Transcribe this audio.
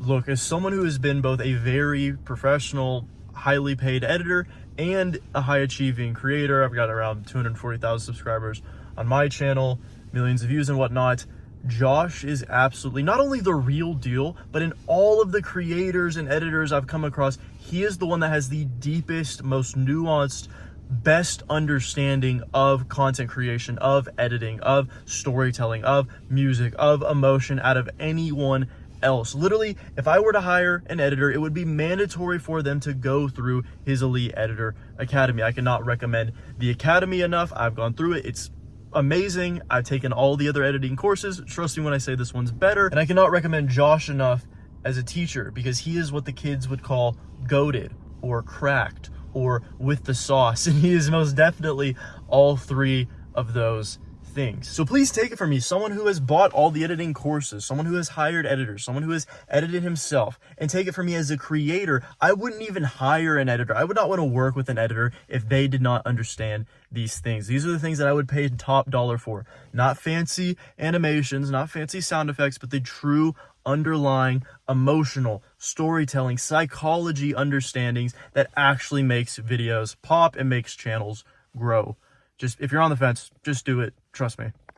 Look, as someone who has been both a very professional, highly paid editor and a high achieving creator, I've got around 240,000 subscribers on my channel, millions of views and whatnot. Josh is absolutely not only the real deal, but in all of the creators and editors I've come across, he is the one that has the deepest, most nuanced, best understanding of content creation, of editing, of storytelling, of music, of emotion out of anyone else. Literally, if I were to hire an editor, it would be mandatory for them to go through his Elite Editor Academy. I cannot recommend the Academy enough. I've gone through it. It's amazing. I've taken all the other editing courses. Trust me when I say this one's better. And I cannot recommend Josh enough as a teacher, because he is what the kids would call goated or cracked or with the sauce. And he is most definitely all three of those things. So please take it from me, someone who has bought all the editing courses, someone who has hired editors, someone who has edited himself, and take it from me as a creator, I wouldn't even hire an editor. I would not want to work with an editor if they did not understand these things. These are the things that I would pay top dollar for. Not fancy animations, not fancy sound effects, but the true underlying emotional storytelling, psychology understandings that actually makes videos pop and makes channels grow. Just, if you're on the fence, just do it. Trust me.